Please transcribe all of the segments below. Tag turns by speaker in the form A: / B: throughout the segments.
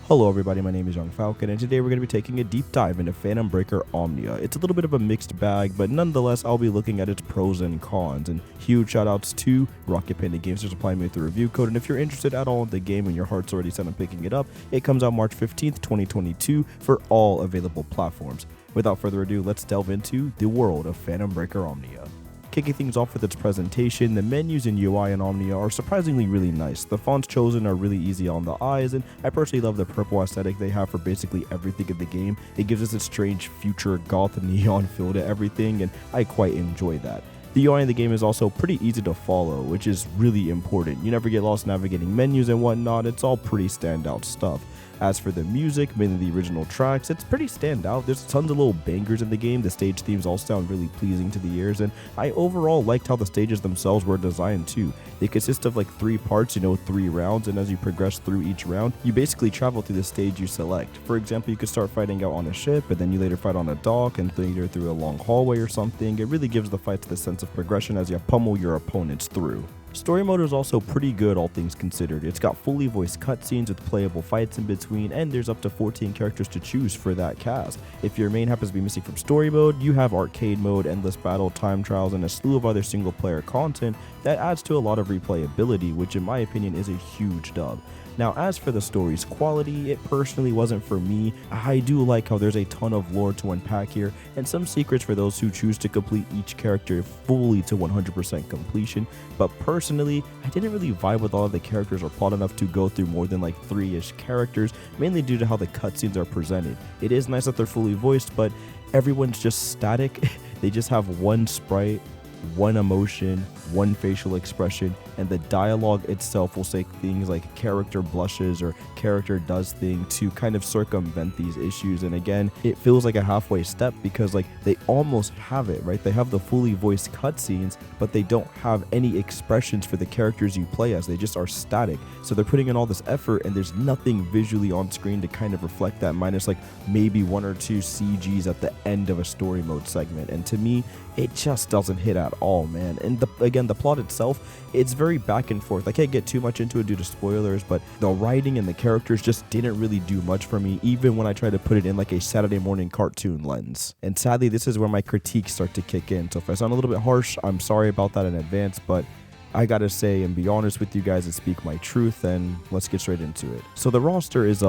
A: Hello everybody, my name is Young Falcon, and today we're going to be taking a deep dive into Phantom Breaker Omnia. It's a little bit of a mixed bag, but nonetheless I'll be looking at its pros and cons, and huge shoutouts to Rocket Panda Games for supplying me with the review code, and if you're interested at all in the game and your heart's already set on picking it up, it comes out March 15th, 2022 for all available platforms. Without further ado, let's delve into the world of Phantom Breaker Omnia. Kicking things off with its presentation, the menus and UI in Omnia are surprisingly really nice. The fonts chosen are really easy on the eyes, and I personally love the purple aesthetic they have for basically everything in the game. It gives us a strange future goth neon feel to everything, and I quite enjoy that. The UI in the game is also pretty easy to follow, which is really important. You never get lost navigating menus and whatnot, it's all pretty standout stuff. As for the music, mainly the original tracks, it's pretty standout. There's tons of little bangers in the game. The stage themes all sound really pleasing to the ears, and I overall liked how the stages themselves were designed too. They consist of like 3 parts, 3 rounds, and as you progress through each round, you basically travel through the stage you select. For example, you could start fighting out on a ship, but then you later fight on a dock, and later through a long hallway or something. It really gives the fights the sense of progression as you pummel your opponents through. Story mode is also pretty good, all things considered. It's got fully voiced cutscenes with playable fights in between, and there's up to 14 characters to choose for that cast. If your main happens to be missing from story mode, you have arcade mode, endless battle, time trials, and a slew of other single player content that adds to a lot of replayability, which in my opinion is a huge dub. Now, as for the story's quality, it personally wasn't for me. I do like how there's a ton of lore to unpack here, and some secrets for those who choose to complete each character fully to 100% completion, but personally, I didn't really vibe with all of the characters or plot enough to go through more than like 3-ish characters, mainly due to how the cutscenes are presented. It is nice that they're fully voiced, but everyone's just static. They just have one sprite, one emotion, one facial expression, and the dialogue itself will say things like character blushes or character does thing to kind of circumvent these issues. And again, it feels like a halfway step because like they almost have it, right? They have the fully voiced cutscenes, but they don't have any expressions for the characters you play as. They just are static. So they're putting in all this effort and there's nothing visually on screen to kind of reflect that, minus like maybe 1 or 2 CGs at the end of a story mode segment. And to me, it just doesn't hit at all, man. And again, the plot itself, it's very back and forth. I can't get too much into it due to spoilers, but the writing and the characters just didn't really do much for me, even when I tried to put it in like a Saturday morning cartoon lens. And sadly, this is where my critiques start to kick in. So if I sound a little bit harsh, I'm sorry about that in advance, but I gotta say and be honest with you guys and speak my truth, and let's get straight into it. So the roster is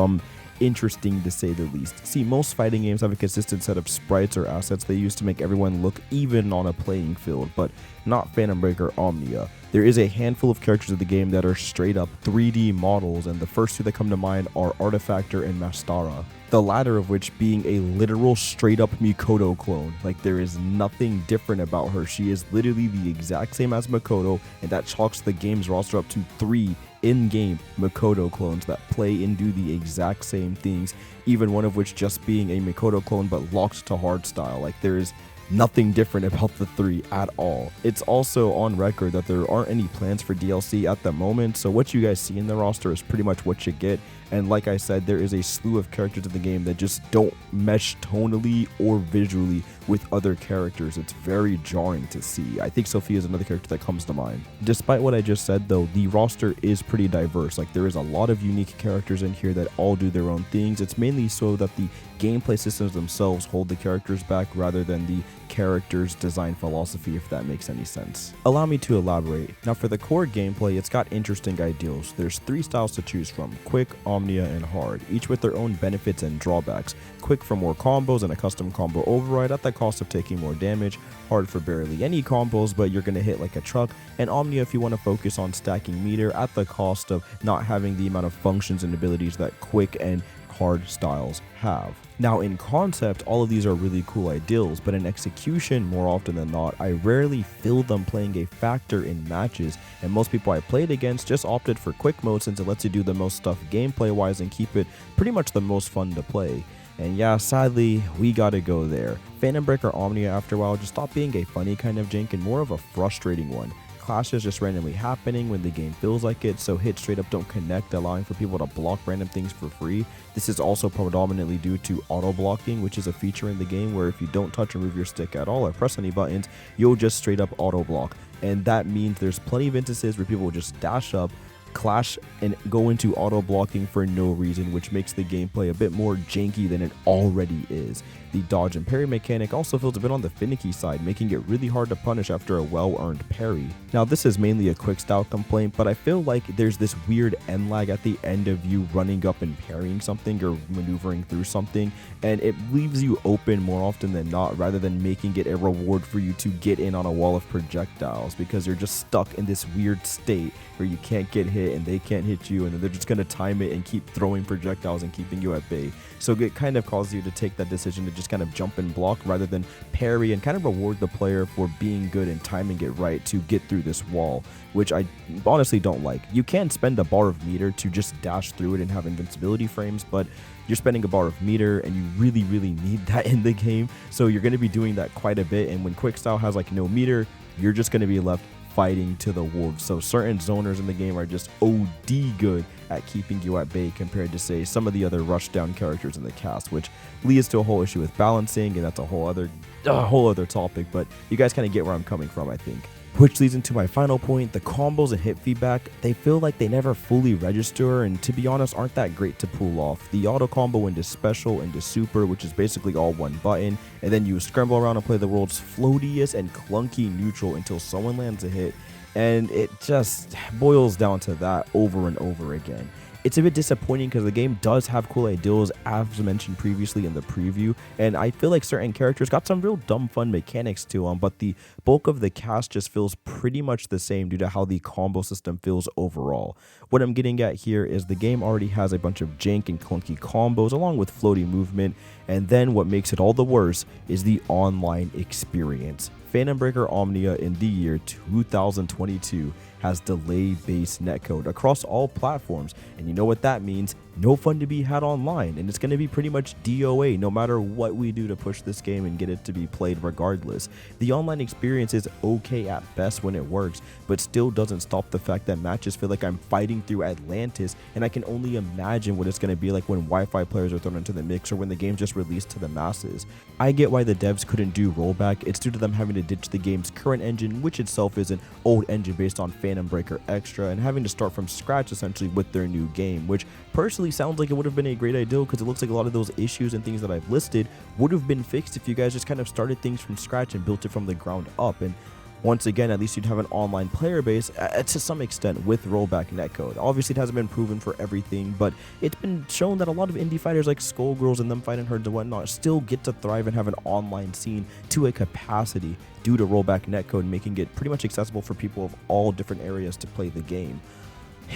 A: interesting to say the least. See, most fighting games have a consistent set of sprites or assets they use to make everyone look even on a playing field, but not Phantom Breaker Omnia. There is a handful of characters of the game that are straight up 3D models, and the first 2 that come to mind are Artifactor and Mastara. The latter of which being a literal straight up Mikoto clone. Like, there is nothing different about her. She is literally the exact same as Mikoto, and that chalks the game's roster up to 3 in-game Mikoto clones that play and do the exact same things, even one of which just being a Mikoto clone but locked to hardstyle. Like, there is nothing different about the 3 at all. It's also on record that there aren't any plans for DLC at the moment, so what you guys see in the roster is pretty much what you get. And like I said, there is a slew of characters in the game that just don't mesh tonally or visually with other characters. It's very jarring to see. I think Sophia is another character that comes to mind. Despite what I just said though, the roster is pretty diverse. Like, there is a lot of unique characters in here that all do their own things. It's mainly so that the gameplay systems themselves hold the characters back rather than the character's design philosophy, if that makes any sense. Allow me to elaborate. Now, for the core gameplay, it's got interesting ideals. There's 3 styles to choose from: quick, Omnia, and hard, each with their own benefits and drawbacks. Quick for more combos and a custom combo override at the cost of taking more damage, hard for barely any combos but you're gonna hit like a truck, and Omnia if you want to focus on stacking meter at the cost of not having the amount of functions and abilities that quick and hard styles have. Now, in concept, all of these are really cool ideals, but in execution, more often than not, I rarely feel them playing a factor in matches, and most people I played against just opted for quick mode since it lets you do the most stuff gameplay wise and keep it pretty much the most fun to play. And yeah, sadly, we gotta go there. Phantom Breaker Omnia after a while just stopped being a funny kind of jank and more of a frustrating one. Clashes just randomly happening when the game feels like it, so hits straight up don't connect, allowing for people to block random things for free. This is also predominantly due to auto blocking, which is a feature in the game where if you don't touch or move your stick at all or press any buttons, you'll just straight up auto block. And that means there's plenty of instances where people will just dash up, clash and go into auto blocking for no reason, which makes the gameplay a bit more janky than it already is. The dodge and parry mechanic also feels a bit on the finicky side, making it really hard to punish after a well-earned parry. Now this is mainly a quick style complaint, but I feel like there's this weird end lag at the end of you running up and parrying something or maneuvering through something, and it leaves you open more often than not, rather than making it a reward for you to get in on a wall of projectiles, because you're just stuck in this weird state where you can't get hit and they can't hit you, and then they're just going to time it and keep throwing projectiles and keeping you at bay. So it kind of causes you to take that decision to just kind of jump and block rather than parry and kind of reward the player for being good and timing it right to get through this wall, which I honestly don't like. You can spend a bar of meter to just dash through it and have invincibility frames, but you're spending a bar of meter and you really need that in the game, so you're going to be doing that quite a bit, and when quick style has like no meter, you're just going to be left fighting to the wolves. So certain zoners in the game are just OD good at keeping you at bay compared to, say, some of the other rushdown characters in the cast, which leads to a whole issue with balancing, and that's a whole other topic, but you guys kind of get where I'm coming from, I think. Which leads into my final point: the combos and hit feedback, they feel like they never fully register, and to be honest aren't that great to pull off. The auto combo into special, into super, which is basically all one button, and then you scramble around and play the world's floatiest and clunky neutral until someone lands a hit, and it just boils down to that over and over again. It's a bit disappointing because the game does have cool ideals, as mentioned previously in the preview, and I feel like certain characters got some real dumb fun mechanics to them, but the bulk of the cast just feels pretty much the same due to how the combo system feels overall. What I'm getting at here is the game already has a bunch of jank and clunky combos along with floaty movement, and then what makes it all the worse is the online experience. Phantom Breaker Omnia in the year 2022 has delay-based netcode across all platforms, and you know what that means: no fun to be had online, and it's going to be pretty much DOA no matter what we do to push this game and get it to be played regardless. The online experience is okay at best when it works, but still doesn't stop the fact that matches feel like I'm fighting through Atlantis, and I can only imagine what it's going to be like when Wi-Fi players are thrown into the mix or when the game just released to the masses. I get why the devs couldn't do rollback. It's due to them having to ditch the game's current engine, which itself is an old engine based on Phantom Breaker Extra, and having to start from scratch essentially with their new game, which personally sounds like it would have been a great idea, because it looks like a lot of those issues and things that I've listed would have been fixed if you guys just kind of started things from scratch and built it from the ground up. And once again, at least you'd have an online player base to some extent with rollback netcode. Obviously, it hasn't been proven for everything, but it's been shown that a lot of indie fighters like Skullgirls and them fighting herds and whatnot still get to thrive and have an online scene to a capacity due to rollback netcode, making it pretty much accessible for people of all different areas to play the game.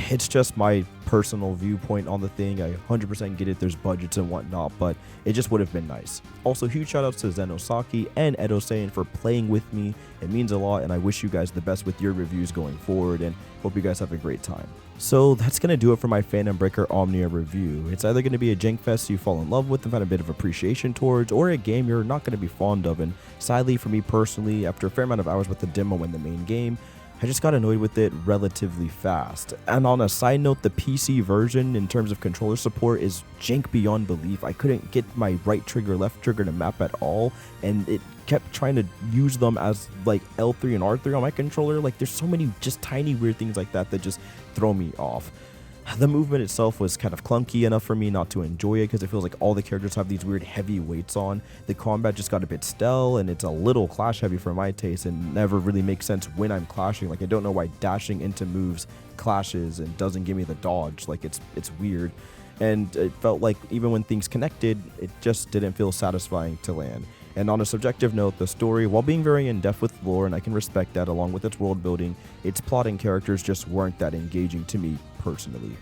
A: It's just my personal viewpoint on the thing. I 100% get it, there's budgets and whatnot, but it just would have been nice. Also, huge shoutouts to Zenosaki and Edo-san for playing with me. It means a lot, and I wish you guys the best with your reviews going forward, and hope you guys have a great time. So that's going to do it for my Phantom Breaker Omnia review. It's either going to be a jank fest you fall in love with and find a bit of appreciation towards, or a game you're not going to be fond of, and sadly for me personally, after a fair amount of hours with the demo and the main game, I just got annoyed with it relatively fast. And on a side note, the PC version in terms of controller support is jank beyond belief. I couldn't get my right trigger, left trigger to map at all, and it kept trying to use them as like L3 and R3 on my controller. Like, there's so many just tiny weird things like that that just throw me off. The movement itself was kind of clunky enough for me not to enjoy it, because it feels like all the characters have these weird heavy weights on. The combat just got a bit stale, and it's a little clash heavy for my taste, and never really makes sense when I'm clashing. Like, I don't know why dashing into moves clashes and doesn't give me the dodge. Like, it's weird. And it felt like even when things connected, it just didn't feel satisfying to land. And on a subjective note, the story, while being very in-depth with lore, and I can respect that along with its world building, its plot and characters just weren't that engaging to me personally.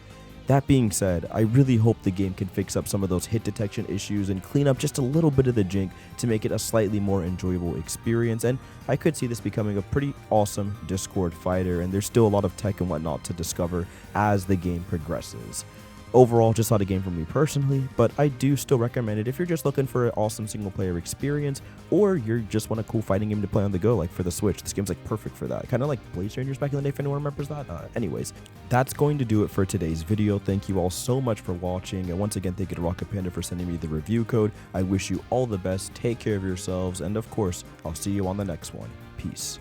A: That being said, I really hope the game can fix up some of those hit detection issues and clean up just a little bit of the jank to make it a slightly more enjoyable experience, and I could see this becoming a pretty awesome Discord fighter, and there's still a lot of tech and whatnot to discover as the game progresses. Overall, just not a game for me personally, but I do still recommend it if you're just looking for an awesome single player experience, or you just want a cool fighting game to play on the go, like for the Switch. This game's like perfect for that. Kind of like Blade Strangers back in the day, if anyone remembers that. Anyways, that's going to do it for today's video. Thank you all so much for watching, and once again, thank you to Rocket Panda for sending me the review code. I wish you all the best, take care of yourselves, and of course, I'll see you on the next one. Peace.